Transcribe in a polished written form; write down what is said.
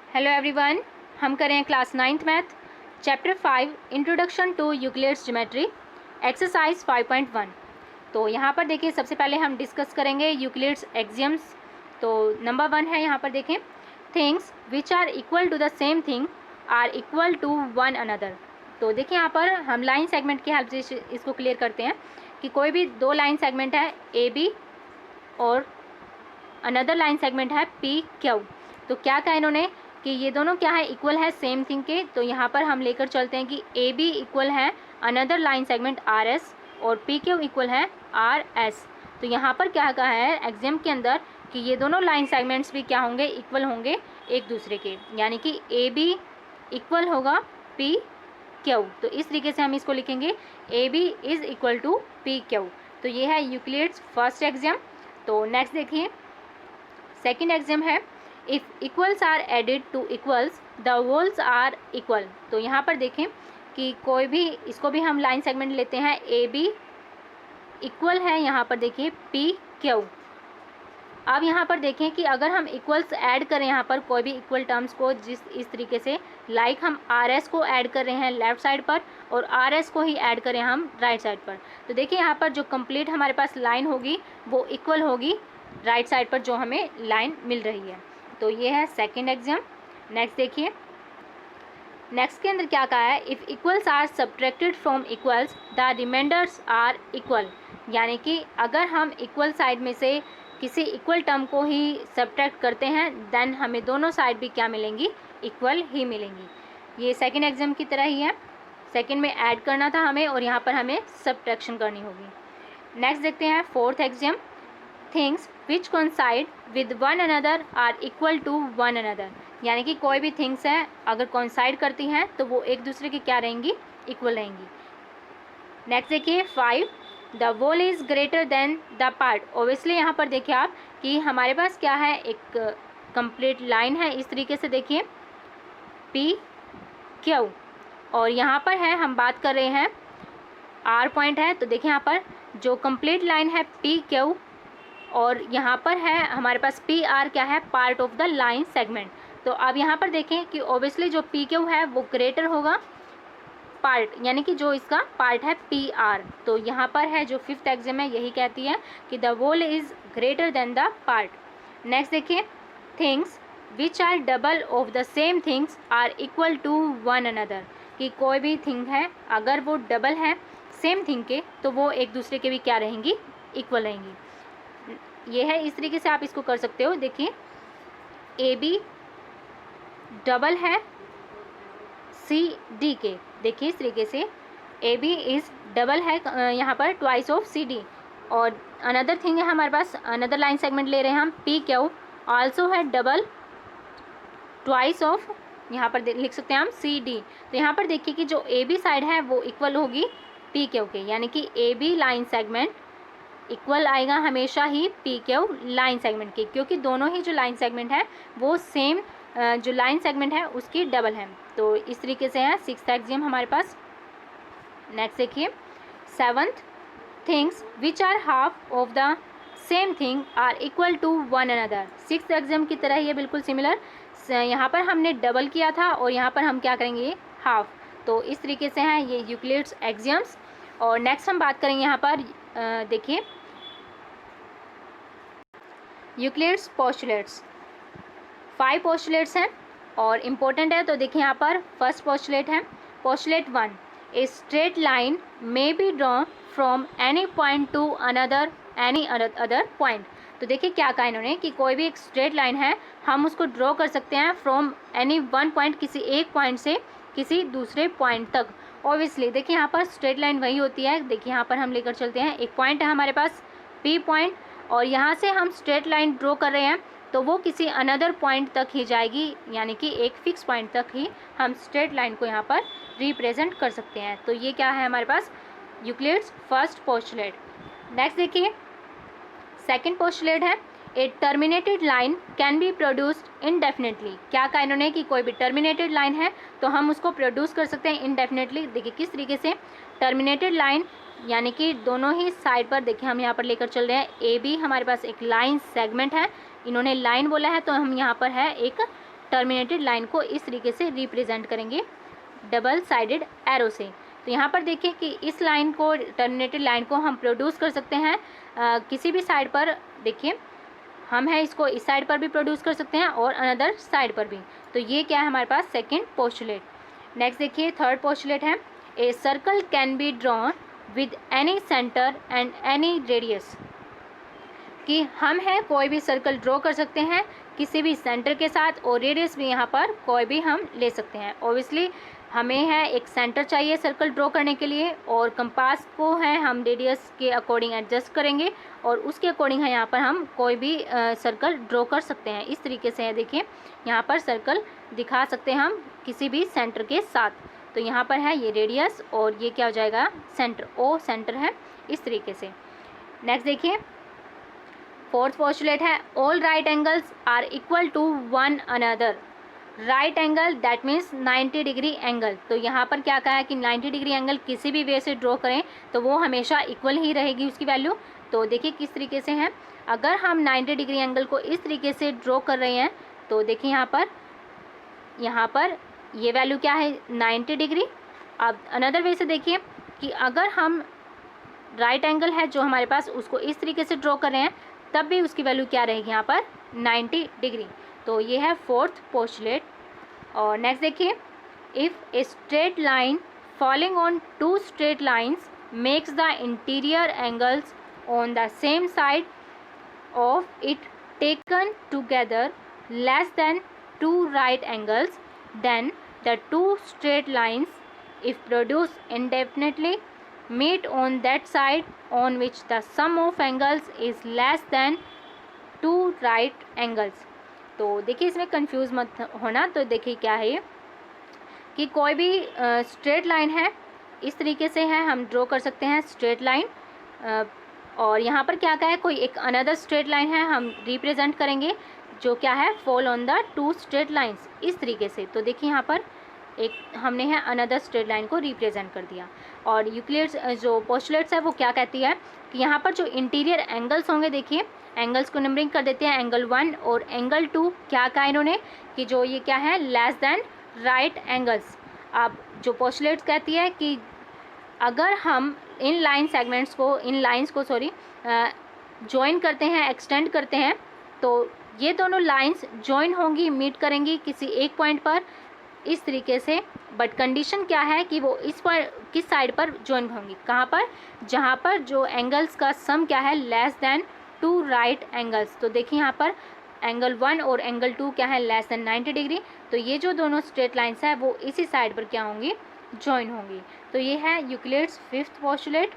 Hello everyone, हम करें class 9th math chapter 5 introduction to Euclid's geometry exercise 5.1। तो यहाँ पर देखिए, सबसे पहले हम डिस्कस करेंगे यूक्लिड्स एक्सियम्स। तो नंबर 1 है, यहाँ पर देखें, things which are equal to the same thing are equal to one another. तो देखिए यहाँ पर हम लाइन सेगमेंट की हेल्प से इसको क्लियर करते हैं कि कोई भी दो लाइन सेगमेंट है ए बी और अनदर लाइन सेगमेंट है पी क्यू। तो क्या कहा इन्होंने कि ये दोनों क्या है, इक्वल है सेम थिंग के। तो यहाँ पर हम लेकर चलते हैं कि ए बी इक्वल है another line segment R S और पी क्यू इक्वल है आर एस। तो यहाँ पर क्या कहा है एग्जाम के अंदर कि ये दोनों लाइन सेगमेंट्स भी क्या होंगे, इक्वल होंगे एक दूसरे के, यानी कि ए बी इक्वल होगा पी क्यू। तो इस तरीके से हम इसको लिखेंगे, A B is equal to P Q. तो ये है यूक्लिड्स फर्स्ट एग्जाम। तो नेक्स्ट देखिए, सेकेंड एग्जाम है, if equals are added to equals the wholes are equal. तो यहाँ पर देखें कि कोई भी, इसको भी हम लाइन सेगमेंट लेते हैं, ए बी इक्वल है यहाँ पर देखिए पी क्यू। अब यहाँ पर देखें कि अगर हम इक्वल्स ऐड करें यहाँ पर कोई भी इक्वल टर्म्स को, इस तरीके से लाइक हम आर एस को ऐड कर रहे हैं लेफ़्ट साइड पर और आर एस को ही ऐड करें हम राइट साइड पर, तो देखिए यहाँ पर जो कंप्लीट हमारे पास लाइन होगी वो इक्वल होगी राइट साइड पर जो हमें लाइन मिल रही है। तो ये है सेकेंड एग्जाम। नेक्स्ट देखिए, नेक्स्ट के अंदर क्या कहा है, if equals are subtracted from equals the remainders are equal. यानी कि अगर हम इक्वल साइड में से किसी इक्वल टर्म को ही सब्ट्रैक्ट करते हैं देन हमें दोनों साइड भी क्या मिलेंगी, इक्वल ही मिलेंगी। ये सेकेंड एग्जाम की तरह ही है, सेकेंड में ऐड करना था हमें और यहाँ पर हमें सब्ट्रैक्शन करनी होगी। नेक्स्ट देखते हैं fourth exam, things which coincide with one another are equal to one another. यानी कि कोई भी थिंग्स हैं अगर कोइंसाइड करती हैं तो वो एक दूसरे की क्या रहेंगी, इक्वल रहेंगी। नेक्स्ट देखिए 5, the whole is greater than the part. Obviously यहाँ पर देखिए आप कि हमारे पास क्या है, एक कंप्लीट लाइन है इस तरीके से देखिए पी क्यू, और यहाँ पर है हम बात कर रहे हैं आर पॉइंट है। तो देखिए यहाँ पर जो कंप्लीट लाइन है पी क्यू और यहाँ पर है हमारे पास पी आर क्या है, part of the line segment. तो अब यहाँ पर देखें कि ओबियसली जो पी क्यू है वो ग्रेटर होगा पार्ट, यानी कि जो इसका पार्ट है पी आर। तो यहाँ पर है जो फिफ्थ एग्जाम है यही कहती है कि the whole is greater than the part. Next देखिए, things which are double of the same things are equal to one another. कि कोई भी थिंग है अगर वो डबल है सेम थिंग के तो वो एक दूसरे के भी क्या रहेंगी, इक्वल रहेंगी। ये है, इस तरीके से आप इसको कर सकते हो। देखिए ए बी डबल है सी डी के, देखिए इस तरीके से ए बी इज़ डबल है यहाँ पर ट्वाइस ऑफ सी डी। और अनदर थिंग है हमारे पास, अनदर लाइन सेगमेंट ले रहे हैं हम पी क्यू, आल्सो है डबल ट्वाइस ऑफ, यहाँ पर लिख सकते हैं हम सी डी। तो यहाँ पर देखिए कि जो ए बी साइड है वो इक्वल होगी पी क्यू के, यानी कि A B line segment equal आएगा हमेशा ही पी क्यू लाइन सेगमेंट की, क्योंकि दोनों ही जो लाइन सेगमेंट है वो सेम जो लाइन सेगमेंट है उसकी डबल है। तो इस तरीके से है सिक्स्थ एग्जाम हमारे पास। नेक्स्ट देखिए seventh, things which are half of the same thing are equal to one another. Sixth exam की तरह ये बिल्कुल सिमिलर, यहाँ पर हमने डबल किया था और यहाँ पर हम क्या करेंगे, हाफ। तो इस तरीके से हैं ये यूक्लिड्स एक्सियम्स। और नेक्स्ट हम बात करेंगे यहाँ पर देखिए यूक्लिड्स पोस्टुलेट्स। 5 पोस्टुलेट्स हैं और इम्पोर्टेंट है। तो देखिए यहाँ पर फर्स्ट पोस्टुलेट है, postulate 1, A straight line may be draw from any point two another any other point. तो देखिए क्या कहा इन्होंने कि कोई भी एक स्ट्रेट लाइन है हम उसको ड्रॉ कर सकते हैं फ्रॉम एनी वन पॉइंट, किसी एक पॉइंट से किसी दूसरे पॉइंट तक। ऑब्वियसली देखिए यहाँ पर स्ट्रेट लाइन वही होती है। देखिए यहाँ पर हम लेकर चलते हैं, एक पॉइंट है हमारे पास पी पॉइंट और यहाँ से हम स्ट्रेट लाइन ड्रॉ कर रहे हैं तो वो किसी अनदर पॉइंट तक ही जाएगी, यानी कि एक फिक्स पॉइंट तक ही हम स्ट्रेट लाइन को यहाँ पर रिप्रेजेंट कर सकते हैं। तो ये क्या है हमारे पास, यूक्लिड्स फर्स्ट पोस्टुलेट। नेक्स्ट देखिए सेकंड पोस्टुलेट है, a terminated line can be produced indefinitely. क्या कहा इन्होंने कि कोई भी टर्मिनेटेड लाइन है तो हम उसको प्रोड्यूस कर सकते हैं इनडेफिनेटली। देखिए किस तरीके से, टर्मिनेटेड लाइन यानी कि दोनों ही साइड पर देखिए हम यहाँ पर लेकर चल रहे हैं, ए बी हमारे पास एक लाइन सेगमेंट है, इन्होंने लाइन बोला है तो हम यहाँ पर है एक टर्मिनेटेड लाइन को इस तरीके से रिप्रेजेंट करेंगे डबल साइडेड एरो से। तो यहाँ पर देखिए कि इस लाइन को, टर्मिनेटेड लाइन को हम प्रोड्यूस कर सकते हैं किसी भी साइड पर। देखिए हम है इसको इस साइड पर भी प्रोड्यूस कर सकते हैं और अनदर साइड पर भी। तो ये क्या है हमारे पास सेकंड पोस्टुलेट। नेक्स्ट देखिए थर्ड पोस्टुलेट है, a circle can be drawn with any centre and any radius, कि हम है कोई भी सर्कल ड्रॉ कर सकते हैं किसी भी सेंटर के साथ और रेडियस भी यहाँ पर कोई भी हम ले सकते हैं। ओबियसली हमें है एक सेंटर चाहिए सर्कल ड्रॉ करने के लिए और कंपास को है हम रेडियस के अकॉर्डिंग एडजस्ट करेंगे और उसके अकॉर्डिंग है यहाँ पर हम कोई भी सर्कल ड्रॉ कर सकते हैं। इस तरीके से है, देखिए यहाँ पर सर्कल दिखा सकते हैं हम किसी भी सेंटर के साथ। तो यहाँ पर है ये रेडियस और ये क्या हो जाएगा सेंटर, ओ सेंटर है इस तरीके से। नेक्स्ट देखिए फोर्थ पोस्टुलेट है, all right angles are equal to one another. Right angle that means 90 degree angle. तो यहाँ पर क्या कहा है कि 90 डिग्री एंगल किसी भी वे से ड्रॉ करें तो वो हमेशा इक्वल ही रहेगी उसकी वैल्यू। तो देखिए किस तरीके से है, अगर हम 90 डिग्री एंगल को इस तरीके से ड्रॉ कर रहे हैं तो देखिए यहाँ पर ये वैल्यू क्या है 90 डिग्री। अब अनदर वे से देखिए कि अगर हम राइट एंगल है जो हमारे पास उसको इस तरीके से ड्रॉ कर रहे हैं तब भी उसकी वैल्यू क्या रहेगी यहाँ पर 90 डिग्री। तो ये है फोर्थ पोस्टुलेट। और नेक्स्ट देखिए, if a straight line falling on two straight lines makes the interior angles on the same side of it taken together less than two right angles, then the two straight lines, if produced indefinitely, meet on that side on which the sum of angles is less than two right angles। तो देखिए इसमें confuse मत होना। तो देखिए क्या है ये कि कोई भी स्ट्रेट लाइन है इस तरीके से है हम ड्रॉ कर सकते हैं स्ट्रेट लाइन, और यहाँ पर क्या है कोई एक अनदर स्ट्रेट लाइन है हम रिप्रेजेंट करेंगे जो क्या है fall on the two straight lines इस तरीके से। तो देखिए यहाँ पर एक हमने है अनदर स्ट्रेट लाइन को रिप्रेजेंट कर दिया। और यूक्लिड्स जो पोस्टुलेट्स है वो क्या कहती है कि यहाँ पर जो इंटीरियर एंगल्स होंगे, देखिए एंगल्स को नंबरिंग कर देते हैं, एंगल 1 और एंगल 2 क्या कहा इन्होंने कि जो ये क्या है लेस देन राइट एंगल्स। अब जो पोस्टुलेट्स कहती है कि अगर हम इन लाइंस को ज्वाइन करते हैं, एक्सटेंड करते हैं, तो ये दोनों लाइंस ज्वाइन होंगी, मीट करेंगी किसी एक पॉइंट पर इस तरीके से। बट कंडीशन क्या है कि वो इस पर किस साइड पर ज्वाइन होंगी, कहाँ पर, जहाँ पर जो एंगल्स का सम क्या है less than two right angles. तो देखिए यहाँ पर एंगल 1 और एंगल 2 क्या है लेस देन 90 डिग्री। तो ये जो दोनों स्ट्रेट लाइंस है वो इसी साइड पर क्या होंगी ज्वाइन होंगी। तो ये है यूक्लिड्स फिफ्थ पोस्टुलेट।